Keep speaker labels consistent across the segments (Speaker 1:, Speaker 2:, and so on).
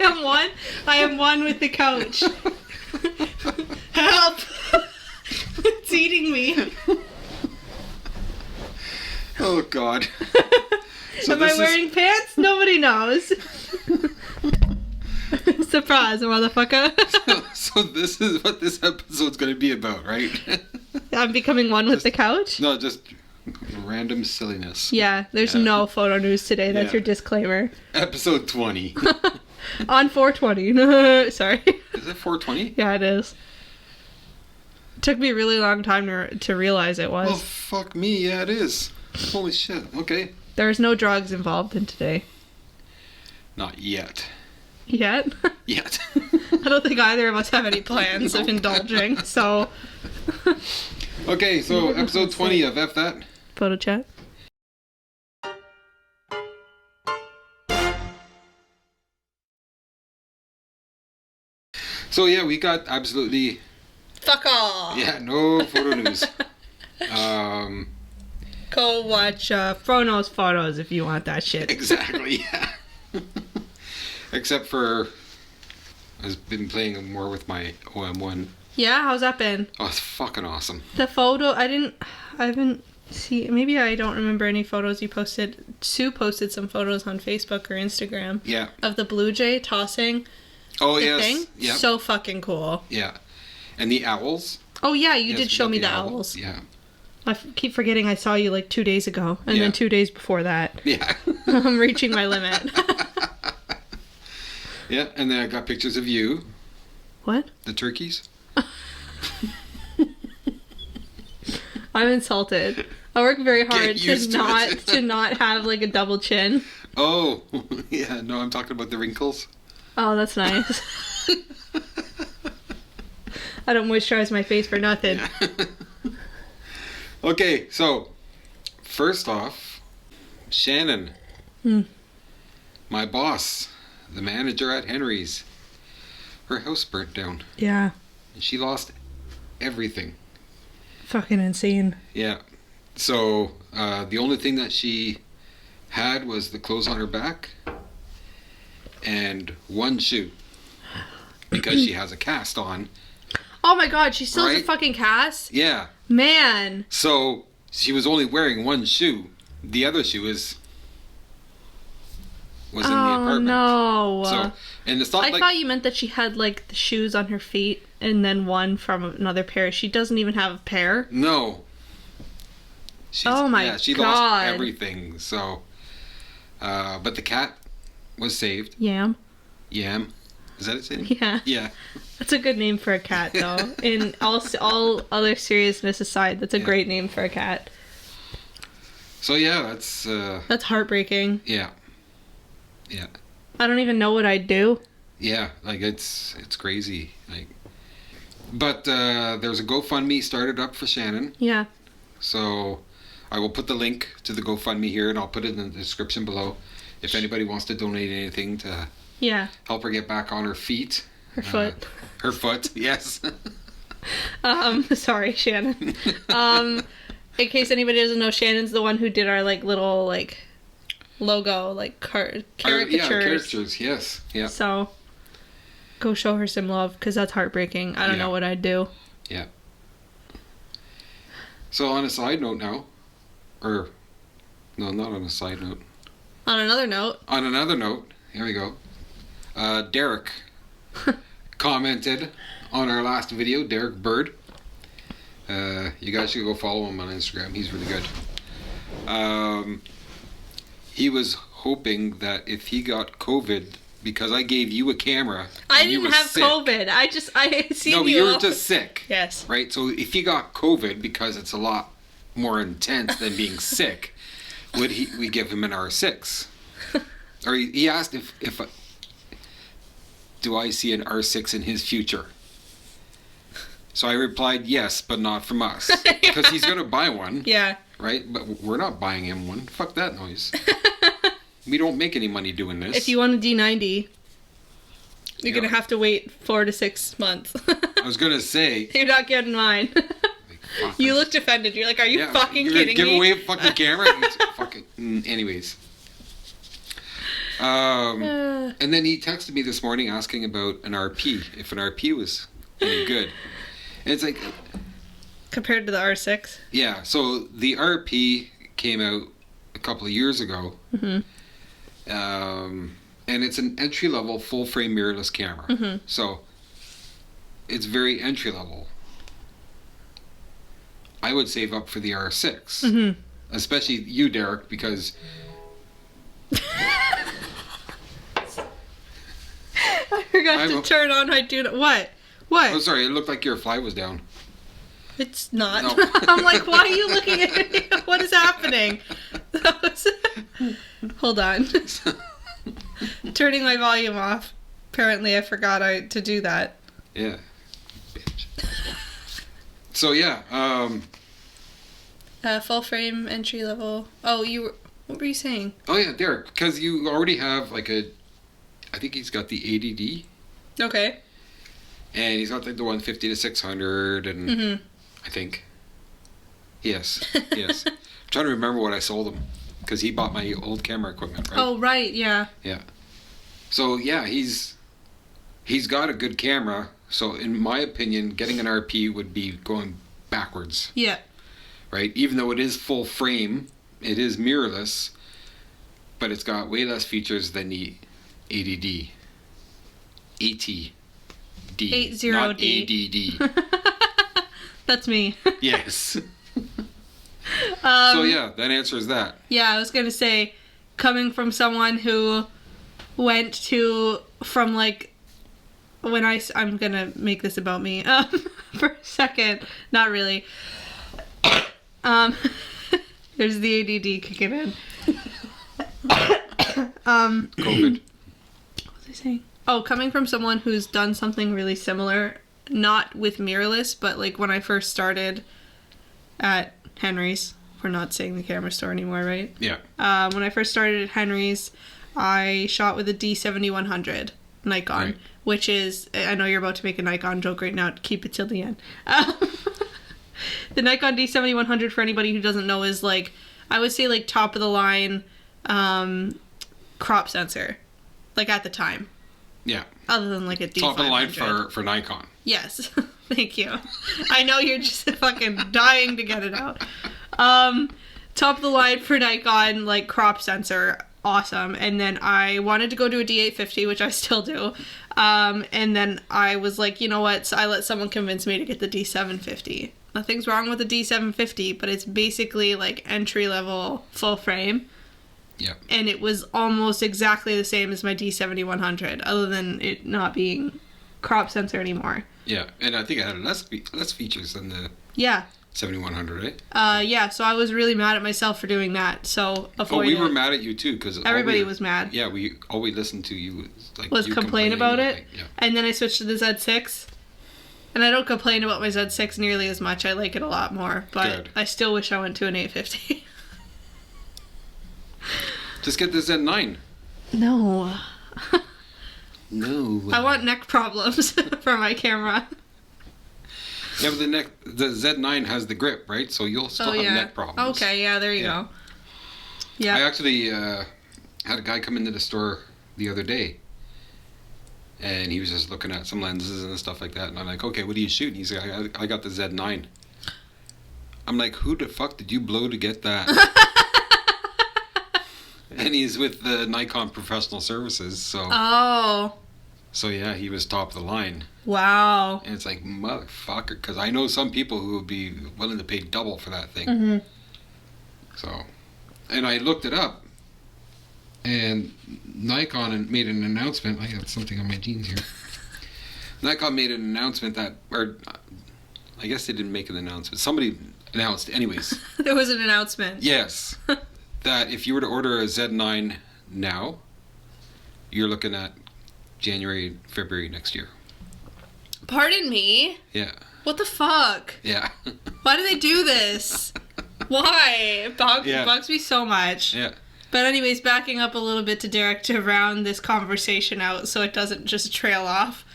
Speaker 1: I am one with the couch. Help! It's eating me.
Speaker 2: Oh, God. So
Speaker 1: am I wearing pants? Nobody knows. Surprise, motherfucker.
Speaker 2: So this is what this episode's going to be about, right?
Speaker 1: I'm becoming one with the couch?
Speaker 2: No, just random silliness.
Speaker 1: Yeah, there's no photo news today. That's your disclaimer.
Speaker 2: Episode 20.
Speaker 1: On 420. Sorry.
Speaker 2: Is it 420?
Speaker 1: Yeah, it is. It took me a really long time to realize it was.
Speaker 2: Oh, fuck me. Yeah, it is. Holy shit. Okay.
Speaker 1: There's no drugs involved in today.
Speaker 2: Not yet.
Speaker 1: Yet?
Speaker 2: Yet.
Speaker 1: I don't think either of us have any plans of indulging, so...
Speaker 2: Okay, so episode 20 of F That.
Speaker 1: Photo chat.
Speaker 2: So yeah, we got absolutely...
Speaker 1: Fuck all!
Speaker 2: Yeah, no photo news.
Speaker 1: Go watch Frono's photos if you want that shit.
Speaker 2: Exactly, yeah. Except for... I've been playing more with my OM1.
Speaker 1: Yeah, how's that been?
Speaker 2: Oh, it's fucking awesome.
Speaker 1: The photo, I haven't seen, maybe I don't remember any photos you posted. Sue posted some photos on Facebook or Instagram.
Speaker 2: Yeah.
Speaker 1: Of the Blue Jay tossing the thing.
Speaker 2: Yeah.
Speaker 1: So fucking cool.
Speaker 2: Yeah. And the owls.
Speaker 1: Oh yeah, you did show me the owls.
Speaker 2: Yeah.
Speaker 1: I keep forgetting I saw you like 2 days ago. And then 2 days before that.
Speaker 2: Yeah.
Speaker 1: I'm reaching my limit.
Speaker 2: Yeah, and then I got pictures of you.
Speaker 1: What?
Speaker 2: The turkeys.
Speaker 1: I'm insulted. I work very hard to not have like a double chin.
Speaker 2: Oh, yeah. No, I'm talking about the wrinkles.
Speaker 1: Oh, that's nice. I don't moisturize my face for nothing.
Speaker 2: Yeah. Okay, so first off, Shannon, my boss, the manager at Henry's, her house burnt down.
Speaker 1: Yeah.
Speaker 2: And she lost everything.
Speaker 1: Fucking insane.
Speaker 2: Yeah. So the only thing that she had was the clothes on her back and one shoe because she has a cast on.
Speaker 1: Oh my god, she still has a fucking cast?
Speaker 2: Yeah.
Speaker 1: Man.
Speaker 2: So she was only wearing one shoe. The other shoe was in the apartment.
Speaker 1: No.
Speaker 2: So, and it's not
Speaker 1: I thought you meant that she had like the shoes on her feet and then one from another pair. She doesn't even have a pair.
Speaker 2: No.
Speaker 1: She
Speaker 2: lost everything. So, but the cat was saved.
Speaker 1: Yam.
Speaker 2: Is that its name?
Speaker 1: Yeah.
Speaker 2: Yeah.
Speaker 1: That's a good name for a cat, though. In all other seriousness aside, that's a great name for a cat.
Speaker 2: So yeah, that's
Speaker 1: heartbreaking.
Speaker 2: Yeah. Yeah.
Speaker 1: I don't even know what I'd do.
Speaker 2: Yeah, like it's crazy. Like, but there's a GoFundMe started up for Shannon.
Speaker 1: Yeah.
Speaker 2: So I will put the link to the GoFundMe here, and I'll put it in the description below. If anybody wants to donate anything to help her get back on her feet.
Speaker 1: Her foot.
Speaker 2: Her foot, yes.
Speaker 1: Sorry, Shannon. In case anybody doesn't know, Shannon's the one who did our like little like logo, like caricatures.
Speaker 2: Yeah, caricatures, yes. Yeah.
Speaker 1: So go show her some love, because that's heartbreaking. I don't know what I'd do.
Speaker 2: Yeah. So on a side note now, or no, not on a side note.
Speaker 1: On another note.
Speaker 2: On another note, here we go. Derek commented on our last video, Derek Bird. You guys should go follow him on Instagram. He's really good. He was hoping that if he got COVID, because I gave you a camera.
Speaker 1: I didn't have
Speaker 2: sick.
Speaker 1: COVID. I seen you.
Speaker 2: No, but you were just sick.
Speaker 1: Yes.
Speaker 2: Right? So if he got COVID, because it's a lot more intense than being sick, would we give him an R6? Or he asked if do I see an R6 in his future? So I replied, yes, but not from us. Because he's going to buy one.
Speaker 1: Yeah.
Speaker 2: Right? But we're not buying him one. Fuck that noise. We don't make any money doing this.
Speaker 1: If you want a D90, you're going to have to wait 4 to 6 months.
Speaker 2: I was going to say.
Speaker 1: You're not getting mine. You looked offended. You're like, are you fucking kidding me?
Speaker 2: Give away a fucking camera? Fucking. Anyways. And then he texted me this morning asking about an RP, if an RP was any good. And it's like...
Speaker 1: Compared to the R6?
Speaker 2: Yeah, so the RP came out a couple of years ago.
Speaker 1: Mm-hmm.
Speaker 2: And it's an entry-level full-frame mirrorless camera.
Speaker 1: Mm-hmm.
Speaker 2: So it's very entry-level. I would save up for the R6.
Speaker 1: Mm-hmm.
Speaker 2: Especially you, Derek, because...
Speaker 1: I forgot to turn on my do not... What? What?
Speaker 2: Oh, sorry, it looked like your fly was down.
Speaker 1: It's not.
Speaker 2: No.
Speaker 1: I'm like, why are you looking at me? What is happening? Hold on. Turning my volume off. Apparently I forgot to do that.
Speaker 2: Yeah. Bitch. So, yeah.
Speaker 1: Full frame, entry level. Oh, what were you saying?
Speaker 2: Oh, yeah, Derek, because you already have, like, I think he's got the ADD.
Speaker 1: Okay.
Speaker 2: And he's got, like, the 150 to 600, and...
Speaker 1: Mm-hmm.
Speaker 2: I think. Yes. Yes. I'm trying to remember what I sold him. Because he bought my old camera equipment, right?
Speaker 1: Oh, right, yeah.
Speaker 2: Yeah. So, yeah, he's got a good camera. So, in my opinion, getting an RP would be going backwards.
Speaker 1: Yeah.
Speaker 2: Right? Even though it is full frame, it is mirrorless, but it's got way less features than the ADD. ATD.
Speaker 1: 80D.
Speaker 2: Not ADD.
Speaker 1: That's me.
Speaker 2: Yes. So yeah, that answers that.
Speaker 1: Yeah, I was gonna say, coming from someone who went from like, I'm gonna make this about me for a second. Not really. There's the ADD kicking in.
Speaker 2: COVID.
Speaker 1: What was I saying? Oh, coming from someone who's done something really similar. Not with mirrorless, but like when I first started at Henry's, we're not saying the camera store anymore, right?
Speaker 2: Yeah.
Speaker 1: When I first started at Henry's, I shot with a D7100 Nikon, right. Which is, I know you're about to make a Nikon joke right now, keep it till the end. The Nikon D7100, for anybody who doesn't know, is like, I would say like top of the line crop sensor, like at the time.
Speaker 2: Yeah.
Speaker 1: Other than like a D500.
Speaker 2: Top of the line for Nikon.
Speaker 1: Yes. Thank you. I know you're just fucking dying to get it out. Top of the line for Nikon, like crop sensor. Awesome. And then I wanted to go to a D850, which I still do. And then I was like, you know what? So I let someone convince me to get the D750. Nothing's wrong with the D750, but it's basically like entry level full frame.
Speaker 2: Yeah. And
Speaker 1: it was almost exactly the same as my D7100, other than it not being crop sensor anymore.
Speaker 2: Yeah, and I think it had less features than the 7100, right?
Speaker 1: Yeah, so I was really mad at myself for doing that. So
Speaker 2: we were mad at you too, because
Speaker 1: everybody was mad.
Speaker 2: Yeah, all we listened to you
Speaker 1: was
Speaker 2: you
Speaker 1: complain about it.
Speaker 2: Like, yeah.
Speaker 1: And then I switched to the Z6. And I don't complain about my Z6 nearly as much. I like it a lot more, but good. I still wish I went to an 850.
Speaker 2: Just get the Z9.
Speaker 1: No.
Speaker 2: No.
Speaker 1: I want neck problems for my camera.
Speaker 2: Yeah, but the Z9 has the grip, right? So you'll still have neck problems.
Speaker 1: Okay, yeah, there you go. Yeah.
Speaker 2: I actually had a guy come into the store the other day, and he was just looking at some lenses and stuff like that, and I'm like, okay, what are you shooting? He's like, I got the Z9. I'm like, who the fuck did you blow to get that? And he's with the Nikon Professional Services, so...
Speaker 1: Oh.
Speaker 2: So, yeah, he was top of the line.
Speaker 1: Wow.
Speaker 2: And it's like, motherfucker, because I know some people who would be willing to pay double for that thing.
Speaker 1: Mm-hmm.
Speaker 2: So, and I looked it up, and Nikon made an announcement. I have something on my jeans here. Nikon made an announcement that, or I guess they didn't make an announcement. Somebody announced, anyways.
Speaker 1: There was an announcement.
Speaker 2: Yes. That if you were to order a Z9 now, you're looking at January, February next year.
Speaker 1: Pardon me?
Speaker 2: Yeah.
Speaker 1: What the fuck?
Speaker 2: Yeah.
Speaker 1: Why do they do this? Why? It bugs me so much.
Speaker 2: Yeah.
Speaker 1: But anyways, backing up a little bit to Derek to round this conversation out so it doesn't just trail off.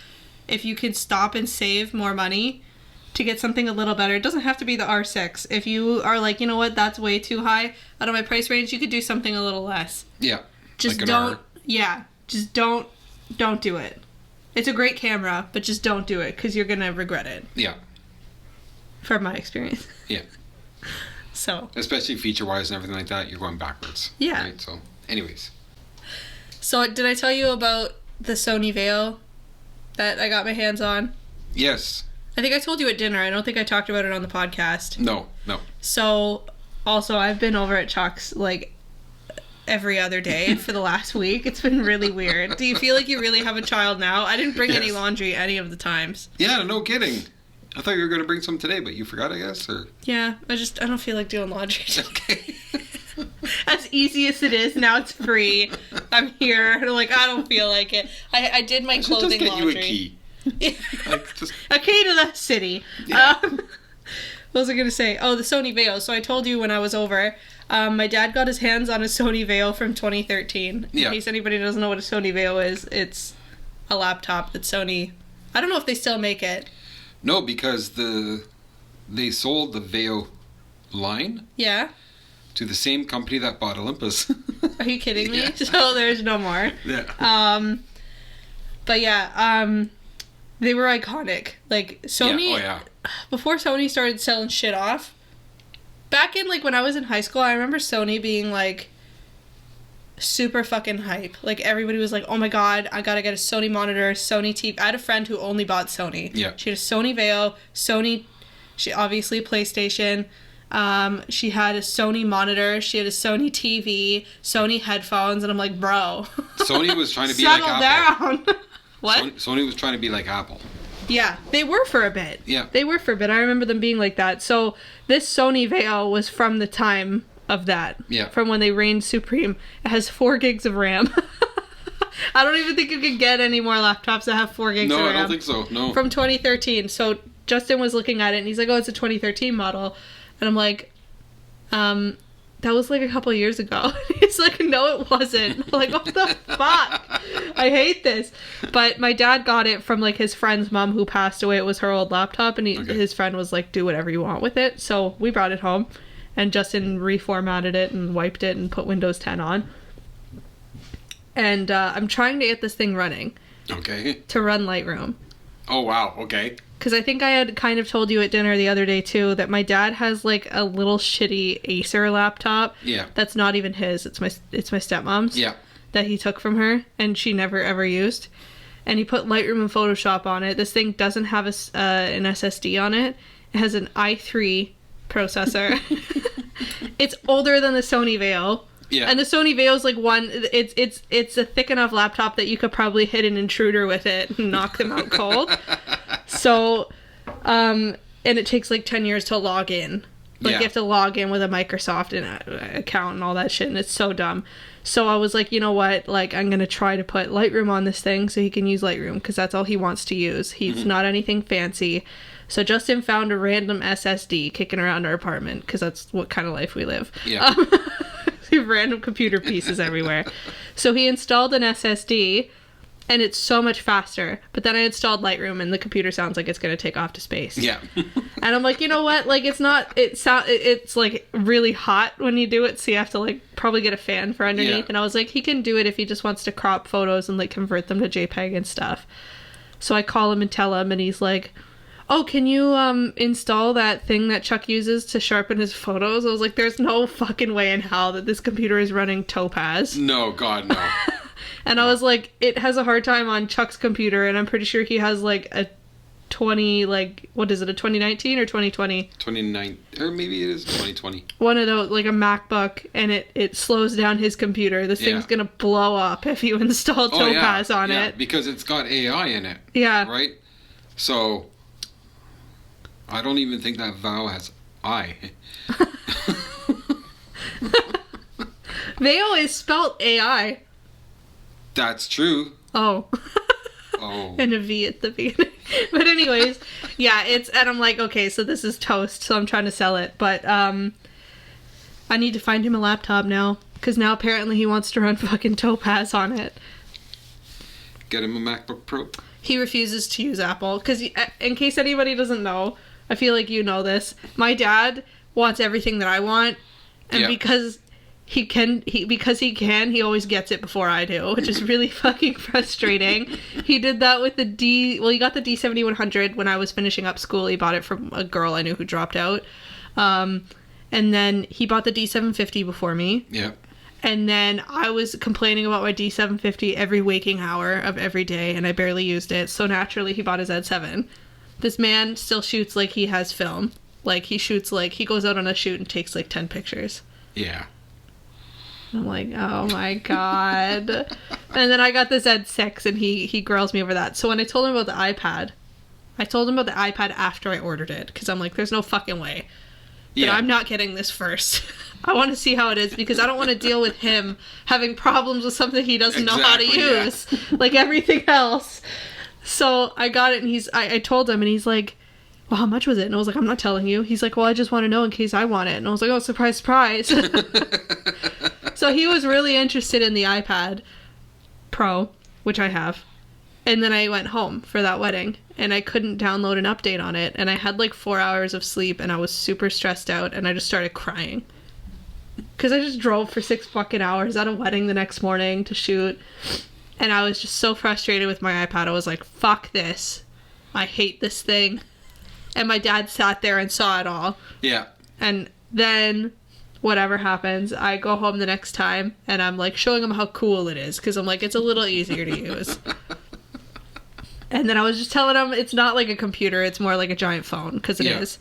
Speaker 1: If you could stop and save more money to get something a little better, it doesn't have to be the R6. If you are like, you know what, that's way too high out of my price range, you could do something a little less.
Speaker 2: Yeah.
Speaker 1: Just
Speaker 2: like
Speaker 1: don't... Yeah, just don't do it. It's a great camera, but just don't do it because you're gonna regret it.
Speaker 2: Yeah.
Speaker 1: From my experience.
Speaker 2: Yeah.
Speaker 1: So.
Speaker 2: Especially feature-wise and everything like that, you're going backwards.
Speaker 1: Yeah.
Speaker 2: Right? So, anyways.
Speaker 1: So, did I tell you about the Sony Vaio that I got my hands on?
Speaker 2: Yes.
Speaker 1: I think I told you at dinner. I don't think I talked about it on the podcast.
Speaker 2: No.
Speaker 1: So, also, I've been over at Chuck's, like, every other day for the last week. It's been really weird. Do you feel like you really have a child now? I didn't bring any laundry any of the times.
Speaker 2: Yeah, no kidding. I thought you were going to bring some today, but you forgot, I guess, or...
Speaker 1: Yeah, I don't feel like doing laundry today.
Speaker 2: Okay.
Speaker 1: As easy as it is, now it's free. I'm here. Like, I don't feel like it. I did my clothing
Speaker 2: just get
Speaker 1: laundry.
Speaker 2: you a key. Like, just...
Speaker 1: A key to the city.
Speaker 2: Yeah.
Speaker 1: What was I going to say? Oh, the Sony Vaio. So I told you when I was over, my dad got his hands on a Sony Vaio from 2013.
Speaker 2: Yeah.
Speaker 1: In case anybody doesn't know what a Sony Vaio is, it's a laptop that Sony... I don't know if they still make it.
Speaker 2: No, because they sold the Vaio line.
Speaker 1: Yeah.
Speaker 2: To the same company that bought Olympus.
Speaker 1: Are you kidding me?
Speaker 2: Yeah.
Speaker 1: So there's no more.
Speaker 2: Yeah.
Speaker 1: But yeah, they were iconic. Like, Sony...
Speaker 2: Yeah.
Speaker 1: Before Sony started selling shit off, back in, like, when I was in high school, I remember Sony being, like, super fucking hype. Like, everybody was like, oh my god, I gotta get a Sony monitor, Sony TV. I had a friend who only bought Sony.
Speaker 2: Yeah.
Speaker 1: She had a Sony Vaio, she obviously PlayStation. She had a Sony monitor, she had a Sony TV, Sony headphones, and I'm like, bro.
Speaker 2: Sony was trying to be like Apple.
Speaker 1: Settle down. What?
Speaker 2: Sony was trying to be like Apple.
Speaker 1: Yeah, they were for a bit.
Speaker 2: Yeah.
Speaker 1: They were for a bit. I remember them being like that. So this Sony Vaio was from the time of that.
Speaker 2: Yeah.
Speaker 1: From when they reigned supreme. It has 4 gigs of RAM. I don't even think you can get any more laptops that have 4 gigs of RAM.
Speaker 2: No, I don't think so. No.
Speaker 1: From 2013. So Justin was looking at it and he's like, oh, it's a 2013 model. And I'm like, that was like a couple years ago. He's like, no, it wasn't. I'm like, what the fuck? I hate this. But my dad got it from like his friend's mom who passed away. It was her old laptop, and his friend was like, do whatever you want with it. So we brought it home, and Justin reformatted it and wiped it and put Windows 10 on. And I'm trying to get this thing running.
Speaker 2: Okay.
Speaker 1: To run Lightroom.
Speaker 2: Oh, wow. Okay.
Speaker 1: Because I think I had kind of told you at dinner the other day, too, that my dad has, like, a little shitty Acer laptop.
Speaker 2: Yeah. That's
Speaker 1: not even his. It's my stepmom's.
Speaker 2: Yeah.
Speaker 1: That he took from her, and she never, ever used. And he put Lightroom and Photoshop on it. This thing doesn't have an SSD on it. It has an i3 processor. It's older than the Sony Vaio.
Speaker 2: Yeah.
Speaker 1: And the Sony Vaio is like it's a thick enough laptop that you could probably hit an intruder with it and knock them out cold. So, and it takes like 10 years to log in. Like, you have to log in with a Microsoft account and all that shit, and it's so dumb. So I was like, you know what? Like, I'm going to try to put Lightroom on this thing so he can use Lightroom, because that's all he wants to use. He's not anything fancy. So Justin found a random SSD kicking around our apartment, because that's what kind of life we live.
Speaker 2: Yeah.
Speaker 1: We have random computer pieces everywhere. So he installed an SSD, and it's so much faster. But then I installed Lightroom, and the computer sounds like it's going to take off to space.
Speaker 2: Yeah.
Speaker 1: And I'm like, you know what? Like, it's like really hot when you do it, so you have to like probably get a fan for underneath.
Speaker 2: Yeah.
Speaker 1: And I was like, he can do it if he just wants to crop photos and like convert them to JPEG and stuff. So I call him and tell him, and he's like, oh, can you install that thing that Chuck uses to sharpen his photos? I was like, there's no fucking way in hell that this computer is running Topaz.
Speaker 2: No, God, no.
Speaker 1: And I was like, it has a hard time on Chuck's computer, and I'm pretty sure he has like a 2019 or 2020?
Speaker 2: 29, or maybe it is 2020.
Speaker 1: One of those, like a MacBook, and it slows down his computer. This thing's gonna blow up if you install Topaz on it.
Speaker 2: Because it's got AI in it.
Speaker 1: Yeah.
Speaker 2: Right? So, I don't even think that Vaio has I.
Speaker 1: Vaio is spelt AI.
Speaker 2: That's true.
Speaker 1: Oh.
Speaker 2: Oh.
Speaker 1: And a V at the beginning. But anyways, yeah, and I'm like, okay, so this is toast, so I'm trying to sell it. But I need to find him a laptop now, because now apparently he wants to run fucking Topaz on it.
Speaker 2: Get him a MacBook Pro.
Speaker 1: He refuses to use Apple, because in case anybody doesn't know, I feel like you know this, my dad wants everything that I want, and because he always gets it before I do, which is really fucking frustrating. He did that with he got the D7100 when I was finishing up school. He bought it from a girl I knew who dropped out. And then he bought the D750 before me.
Speaker 2: Yeah.
Speaker 1: And then I was complaining about my D750 every waking hour of every day, and I barely used it. So naturally, he bought his Z7. This man still shoots like he has film. Like, he shoots like, he goes out on a shoot and takes like 10 pictures.
Speaker 2: Yeah.
Speaker 1: I'm like, oh my god. And then I got the Z6, and he grills me over that. So when I told him about the iPad, I told him about the iPad after I ordered it, because I'm like, there's no fucking way. But I'm not getting this first. I want to see how it is, because I don't want to deal with him having problems with something he doesn't know how to use. Yeah. Like everything else. So I got it, and I told him, and he's like, well, how much was it? And I was like, I'm not telling you. He's like, well, I just want to know in case I want it. And I was like, oh, surprise, surprise. So he was really interested in the iPad Pro, which I have. And then I went home for that wedding, and I couldn't download an update on it. And I had like 4 hours of sleep, and I was super stressed out, and I just started crying. Because I just drove for 6 fucking hours at a wedding the next morning to shoot. And I was just so frustrated with my iPad. I was like, fuck this. I hate this thing. And my dad sat there and saw it all. Yeah. And then whatever happens, I go home the next time, and I'm like showing him how cool it is, because I'm like, it's a little easier to use. And then I was just telling him it's not like a computer, it's more like a giant phone, because it is.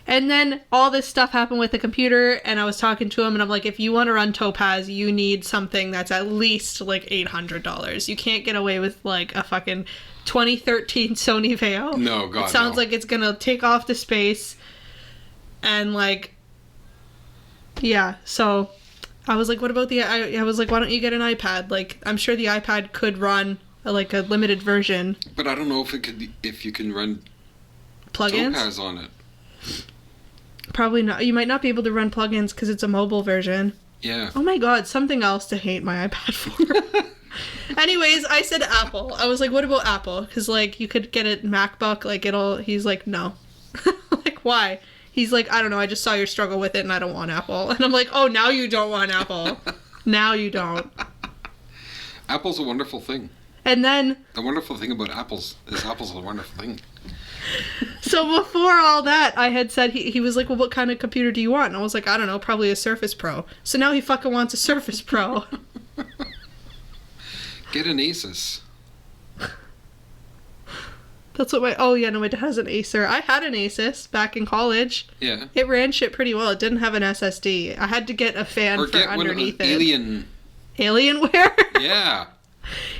Speaker 1: And then all this stuff happened with the computer, and I was talking to him, and I'm like, if you want to run Topaz, you need something that's at least like $800. You can't get away with like a fucking 2013 Sony Vaio.
Speaker 2: No, God,
Speaker 1: it sounds like it's gonna take off to space. And like, yeah, so I was like, what about I was like, why don't you get an iPad? Like, I'm sure the iPad could run like a limited version.
Speaker 2: But I don't know if you can run
Speaker 1: plugins
Speaker 2: Topaz on it.
Speaker 1: Probably not. You might not be able to run plugins because it's a mobile version. Yeah. Oh my god, something else to hate my iPad for. Anyways, I said Apple. I was like, what about Apple? Because, like, you could get a MacBook, like, he's like, no. Like, why? He's like, I don't know, I just saw your struggle with it and I don't want Apple. And I'm like, oh, now you don't want Apple. Now you don't.
Speaker 2: Apple's a wonderful thing.
Speaker 1: And then...
Speaker 2: The wonderful thing about Apple's a wonderful thing.
Speaker 1: So before all that, I had said, he was like, well, what kind of computer do you want? And I was like, I don't know, probably a Surface Pro. So now he fucking wants a Surface Pro.
Speaker 2: Get an Asus.
Speaker 1: That's what oh yeah, no, it has an Acer. I had an Asus back in college. Yeah. It ran shit pretty well. It didn't have an SSD. I had to get a fan for underneath it. Alienware? Yeah.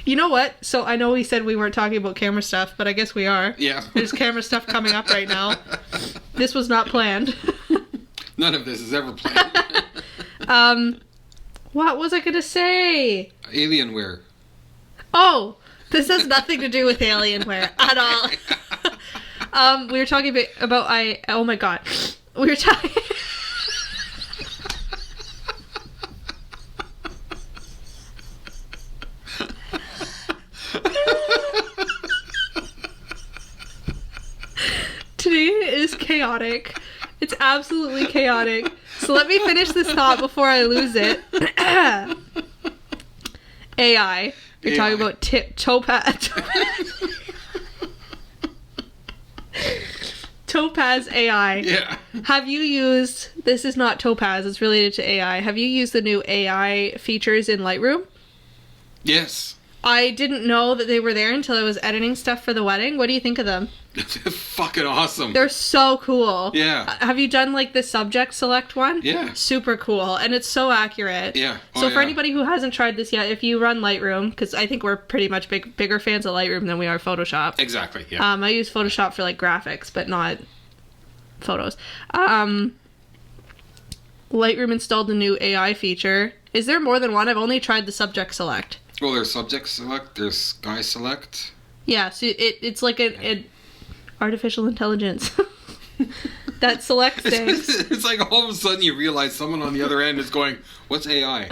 Speaker 1: You know what? So I know we said we weren't talking about camera stuff, but I guess we are. Yeah. There's camera stuff coming up right now. This was not planned.
Speaker 2: None of this is ever planned.
Speaker 1: What was I gonna say?
Speaker 2: Alienware.
Speaker 1: Oh, this has nothing to do with Alienware at all. We were talking about oh my god. We were talking... Today is chaotic. It's absolutely chaotic. So let me finish this thought before I lose it. AI. You're talking about Topaz. Topaz AI. Yeah. Have you used... This is not Topaz. It's related to AI. Have you used the new AI features in Lightroom? Yes. I didn't know that they were there until I was editing stuff for the wedding. What do you think of them?
Speaker 2: Fucking awesome.
Speaker 1: They're so cool.
Speaker 2: Yeah.
Speaker 1: Have you done like the subject select one? Yeah. Super cool. And it's so accurate. Yeah. Oh, so for anybody who hasn't tried this yet, if you run Lightroom, because I think we're pretty much bigger fans of Lightroom than we are Photoshop.
Speaker 2: Exactly. Yeah.
Speaker 1: I use Photoshop for like graphics, but not photos. Lightroom installed a new AI feature. Is there more than one? I've only tried the subject select.
Speaker 2: Well, there's subject select, there's sky select.
Speaker 1: Yeah, so it's like an artificial intelligence that selects things.
Speaker 2: It's like all of a sudden you realize someone on the other end is going, what's AI?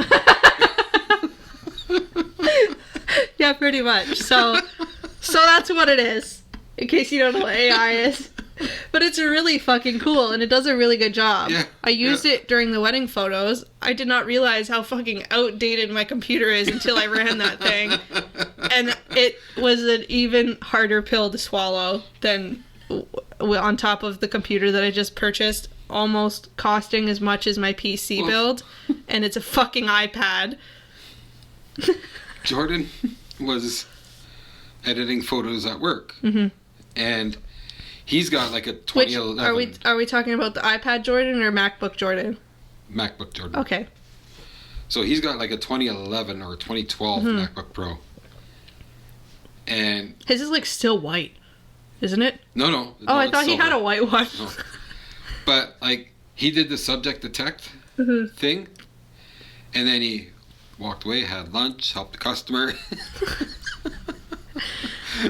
Speaker 1: Yeah, pretty much. So that's what it is. In case you don't know what AI is. But it's really fucking cool, and it does a really good job.
Speaker 2: Yeah,
Speaker 1: I used it during the wedding photos. I did not realize how fucking outdated my computer is until I ran that thing. And it was an even harder pill to swallow than on top of the computer that I just purchased, almost costing as much as my PC build. And it's a fucking iPad.
Speaker 2: Jordan was editing photos at work.
Speaker 1: Mm-hmm.
Speaker 2: And he's got like a 2011...
Speaker 1: Which, are we talking about the iPad Jordan or MacBook Jordan?
Speaker 2: MacBook Jordan.
Speaker 1: Okay.
Speaker 2: So he's got like a 2011 or 2012 MacBook Pro. And...
Speaker 1: his is like still white, isn't it?
Speaker 2: No.
Speaker 1: Oh, I thought he had a white one.
Speaker 2: No. But like, he did the subject detect thing. And then he walked away, had lunch, helped the customer.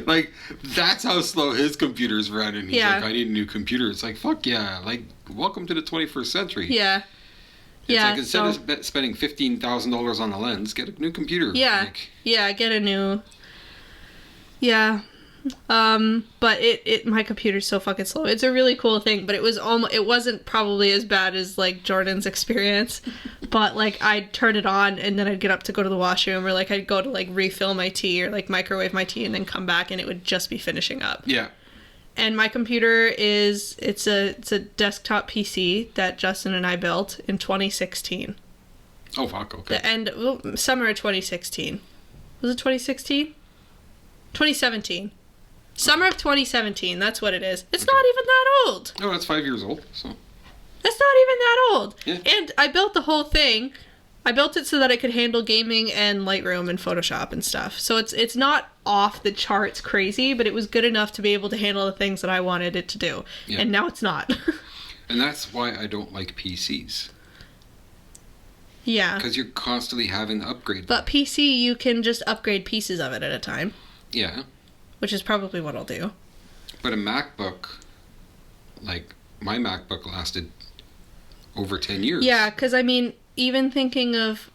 Speaker 2: Like, that's how slow his computer's running. He's like, I need a new computer. It's like, fuck yeah. Like, welcome to the 21st century.
Speaker 1: Yeah.
Speaker 2: It's like, instead of spending $15,000 on the lens, get a new computer.
Speaker 1: Yeah.
Speaker 2: Like,
Speaker 1: yeah, get a new... Yeah. But my computer's so fucking slow. It's a really cool thing, but it wasn't probably as bad as, like, Jordan's experience. But, like, I'd turn it on, and then I'd get up to go to the washroom, or, like, I'd go to, like, refill my tea, or, like, microwave my tea, and then come back, and it would just be finishing up. Yeah. And my computer it's a desktop PC that Justin and I built in 2016.
Speaker 2: Oh, fuck, okay.
Speaker 1: Summer of 2016. Was it 2016? 2017. Summer of 2017, that's what it is. It's not even that old.
Speaker 2: No, it's 5 years old, so...
Speaker 1: It's not even that old.
Speaker 2: Yeah.
Speaker 1: And I built the whole thing. I built it so that it could handle gaming and Lightroom and Photoshop and stuff. So it's not off the charts crazy, but it was good enough to be able to handle the things that I wanted it to do. Yeah. And now it's not.
Speaker 2: And that's why I don't like PCs.
Speaker 1: Yeah.
Speaker 2: Because you're constantly having to upgrade them.
Speaker 1: But PC, you can just upgrade pieces of it at a time.
Speaker 2: Yeah.
Speaker 1: Which is probably what I'll do.
Speaker 2: But a MacBook, like, my MacBook lasted over 10 years.
Speaker 1: Yeah, because, I mean, even thinking of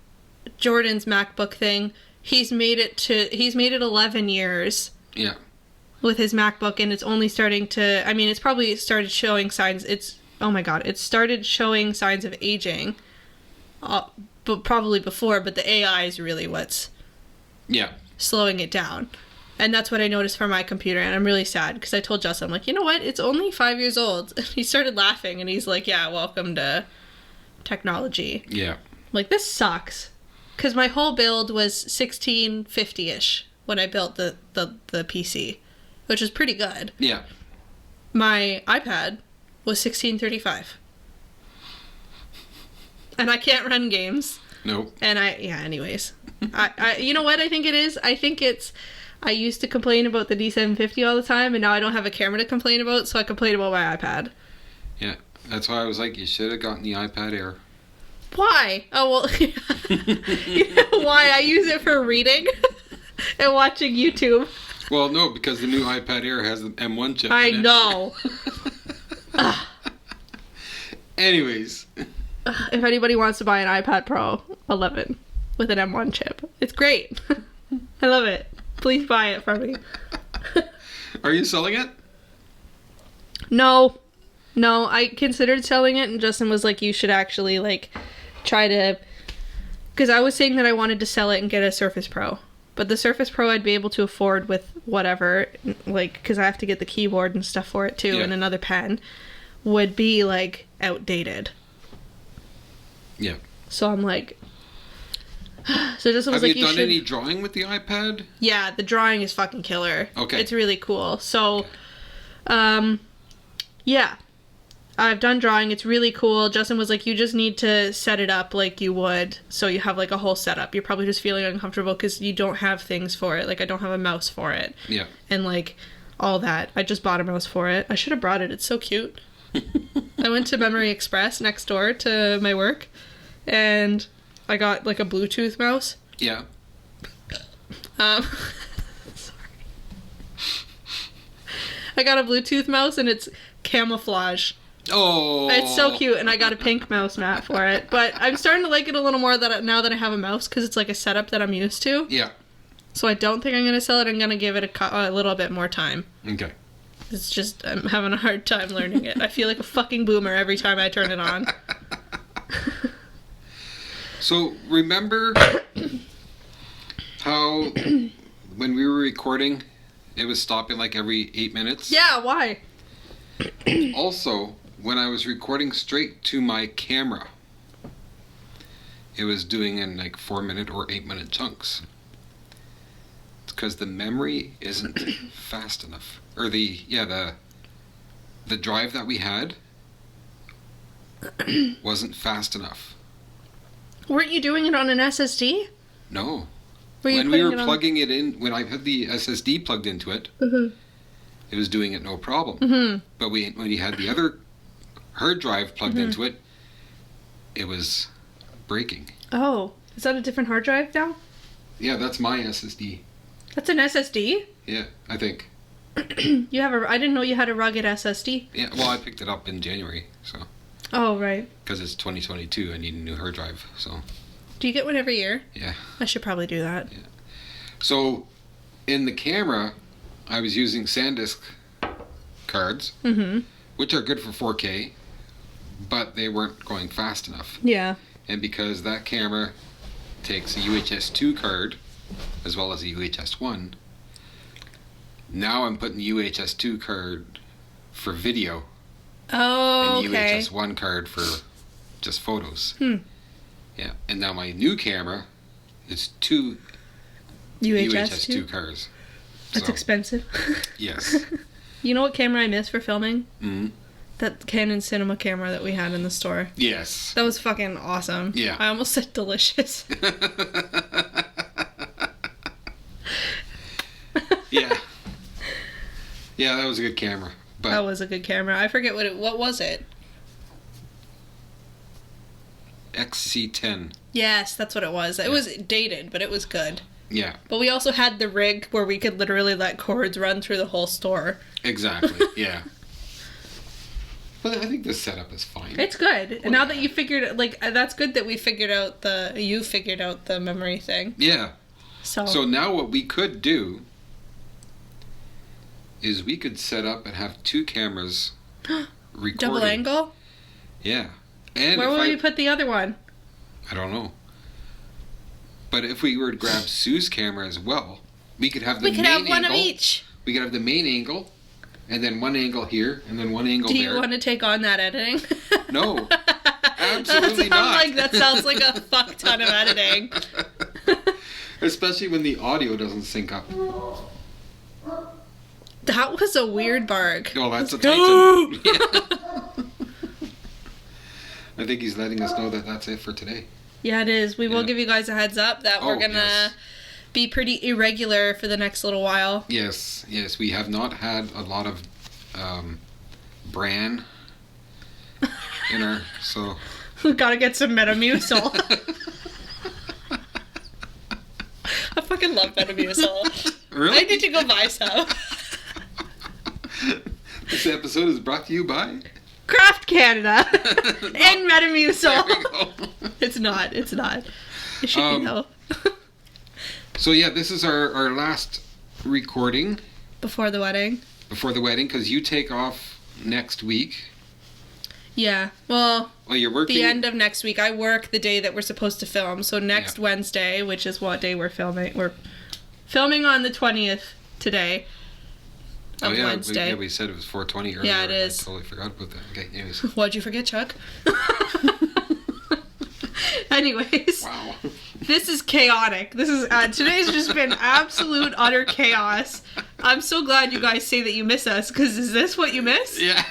Speaker 1: Jordan's MacBook thing, he's made it 11 years.
Speaker 2: Yeah.
Speaker 1: With his MacBook, and it's only starting to, I mean, it's probably started showing signs, it started showing signs of aging, but probably before, but the AI is really what's slowing it down. And that's what I noticed for my computer, and I'm really sad, because I told Justin, I'm like, you know what, it's only 5 years old. And he started laughing, and he's like, yeah, welcome to technology. Yeah. Like, this sucks. Because my whole build was 1650-ish when I built the PC, which is pretty good. Yeah. My iPad was 1635. And I can't run games. Nope. And anyways. I you know what I think it is? I think I used to complain about the D750 all the time, and now I don't have a camera to complain about, so I complain about my iPad.
Speaker 2: Yeah, that's why I was like, you should have gotten the iPad Air.
Speaker 1: Why? Oh, well, you know why? I use it for reading and watching YouTube.
Speaker 2: Well, no, because the new iPad Air has the M1 chip
Speaker 1: I
Speaker 2: in it.
Speaker 1: know.
Speaker 2: Anyways.
Speaker 1: If anybody wants to buy an iPad Pro 11 with an M1 chip, it's great. I love it. Please buy it from me.
Speaker 2: Are you selling it?
Speaker 1: No, I considered selling it, and Justin was like, you should actually, like, try to... Because I was saying that I wanted to sell it and get a Surface Pro. But the Surface Pro I'd be able to afford with whatever, like, because I have to get the keyboard and stuff for it, too, and another pen, would be, like, outdated. Yeah. So I'm like... So Justin was
Speaker 2: have
Speaker 1: like,
Speaker 2: you done any drawing with the iPad?
Speaker 1: Yeah, the drawing is fucking killer.
Speaker 2: Okay.
Speaker 1: It's really cool. So, yeah. I've done drawing. It's really cool. Justin was like, you just need to set it up like you would. So you have like a whole setup. You're probably just feeling uncomfortable because you don't have things for it. Like, I don't have a mouse for it. Yeah. And like all that. I just bought a mouse for it. I should have brought it. It's so cute. I went to Memory Express next door to my work, and I got like a Bluetooth mouse. Yeah. Sorry. I got a Bluetooth mouse, and it's camouflage. Oh. It's so cute, and I got a pink mouse mat for it. But I'm starting to like it a little more now that I have a mouse, because it's like a setup that I'm used to. Yeah. So I don't think I'm going to sell it. I'm going to give it a little bit more time. Okay. It's just, I'm having a hard time learning it. I feel like a fucking boomer every time I turn it on.
Speaker 2: So, remember how when we were recording, it was stopping like every 8 minutes?
Speaker 1: Yeah, why?
Speaker 2: Also, when I was recording straight to my camera, it was doing in like 4-minute or 8-minute chunks. It's because the memory isn't fast enough. Or the drive that we had wasn't fast enough.
Speaker 1: Weren't you doing it on an SSD?
Speaker 2: No.
Speaker 1: Were
Speaker 2: When we were plugging it in, when I had the SSD plugged into it, it was doing it no problem. But when we had the other hard drive plugged into it, it was breaking.
Speaker 1: Oh, is that a different hard drive now?
Speaker 2: Yeah, that's my SSD.
Speaker 1: That's an SSD?
Speaker 2: Yeah, I think.
Speaker 1: You have I didn't know you had a rugged SSD.
Speaker 2: Yeah, well, I picked it up in January, so.
Speaker 1: Oh, right.
Speaker 2: Because it's 2022, I need a new hard drive, so.
Speaker 1: Do you get one every year?
Speaker 2: Yeah.
Speaker 1: I should probably do that.
Speaker 2: Yeah. So, in the camera, I was using SanDisk cards, which are good for 4K, but they weren't going fast enough.
Speaker 1: Yeah.
Speaker 2: And because that camera takes a UHS-2 card, as well as a UHS-1, now I'm putting the UHS-2 card for video.
Speaker 1: Oh,
Speaker 2: and the
Speaker 1: okay.
Speaker 2: UHS-1 card for just photos. Yeah, and now my new camera is 2 UHS-2 cards.
Speaker 1: That's expensive.
Speaker 2: Yes.
Speaker 1: You know what camera I miss for filming?
Speaker 2: Mm-hmm.
Speaker 1: That Canon cinema camera that we had in the store.
Speaker 2: Yes.
Speaker 1: That was fucking awesome.
Speaker 2: Yeah.
Speaker 1: I almost said delicious.
Speaker 2: Yeah. Yeah, that was a good camera. But
Speaker 1: That was a good camera. I forget what was it?
Speaker 2: XC10.
Speaker 1: Yes, that's what it was. It was dated, but it was good.
Speaker 2: Yeah.
Speaker 1: But we also had the rig where we could literally let cords run through the whole store.
Speaker 2: Exactly. Yeah. But I think the setup is fine.
Speaker 1: It's good. And now that you figured, like, that's good that you figured out the memory thing.
Speaker 2: Yeah.
Speaker 1: So
Speaker 2: now what we could do is we could set up and have 2 cameras recording.
Speaker 1: double angle?
Speaker 2: Yeah. And
Speaker 1: Where will we put the other one?
Speaker 2: I don't know. But if we were to grab Sue's camera as well, we could have the main angle. We could have one of each. We could have the main angle, and then one angle here, and then one angle there.
Speaker 1: Do you want to take on that editing?
Speaker 2: No. Absolutely not.
Speaker 1: That sounds like a fuck ton of editing.
Speaker 2: Especially when the audio doesn't sync up.
Speaker 1: That was a weird bark.
Speaker 2: Oh, that's a Titan. Yeah. I think he's letting us know that that's it for today.
Speaker 1: Yeah, it is. We will give you guys a heads up that we're going to be pretty irregular for the next little while.
Speaker 2: Yes, yes. We have not had a lot of bran in our, so...
Speaker 1: We've got to get some Metamucil. I fucking love Metamucil.
Speaker 2: Really?
Speaker 1: I need to go buy some.
Speaker 2: This episode is brought to you by...
Speaker 1: Craft Canada and Metamucil.
Speaker 2: There we go.
Speaker 1: It's not. It should be though.
Speaker 2: So yeah, this is our last recording.
Speaker 1: Before the wedding,
Speaker 2: because you take off next week.
Speaker 1: Yeah. Well,
Speaker 2: you're working...
Speaker 1: the end of next week. I work the day that we're supposed to film. So next Wednesday, which is what day we're filming. We're filming on the 20th today. Wednesday.
Speaker 2: We said it was 4:20 earlier.
Speaker 1: Yeah, it is.
Speaker 2: I totally forgot about that. Okay, anyways.
Speaker 1: What'd you forget, Chuck? Anyways.
Speaker 2: Wow.
Speaker 1: This is chaotic. Today's just been absolute utter chaos. I'm so glad you guys say that you miss us, because is this what you miss?
Speaker 2: Yeah.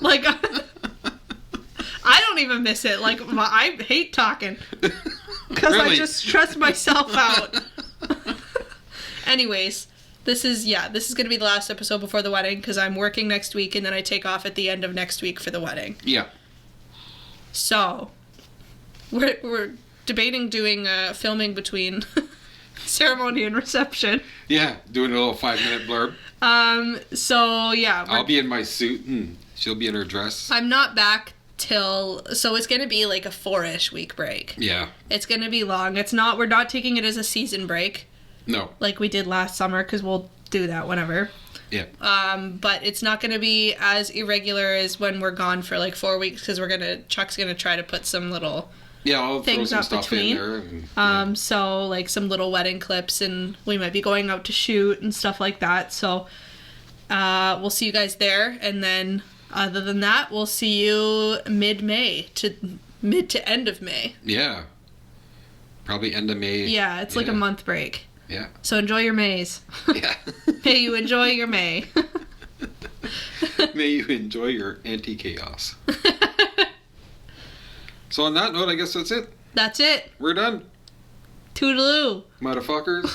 Speaker 1: Like, I don't even miss it. Like, I hate talking. Because I just stress myself out. Anyways. This is going to be the last episode before the wedding, because I'm working next week, and then I take off at the end of next week for the wedding. Yeah. So, we're debating doing filming between ceremony and reception.
Speaker 2: Yeah, doing a little 5-minute blurb.
Speaker 1: So, yeah.
Speaker 2: I'll be in my suit, and she'll be in her dress.
Speaker 1: I'm not back so it's going to be like a 4-ish week break. Yeah. It's going to be long. We're not taking it as a season break. No. Like we did last summer, because we'll do that whenever.
Speaker 2: Yeah.
Speaker 1: But it's not going to be as irregular as when we're gone for like 4 weeks because Chuck's gonna try to put some little
Speaker 2: I'll
Speaker 1: things
Speaker 2: throw some
Speaker 1: up
Speaker 2: stuff
Speaker 1: between.
Speaker 2: in there.
Speaker 1: So like some little wedding clips, and we might be going out to shoot and stuff like that. So we'll see you guys there, and then other than that, we'll see you mid to end of May.
Speaker 2: Yeah. Probably end of May.
Speaker 1: Yeah, it's like a month break.
Speaker 2: Yeah.
Speaker 1: So enjoy your Mays.
Speaker 2: Yeah.
Speaker 1: May you enjoy your May.
Speaker 2: May you enjoy your anti-chaos. So on that note, I guess that's it.
Speaker 1: That's it.
Speaker 2: We're done.
Speaker 1: Toodaloo.
Speaker 2: Motherfuckers.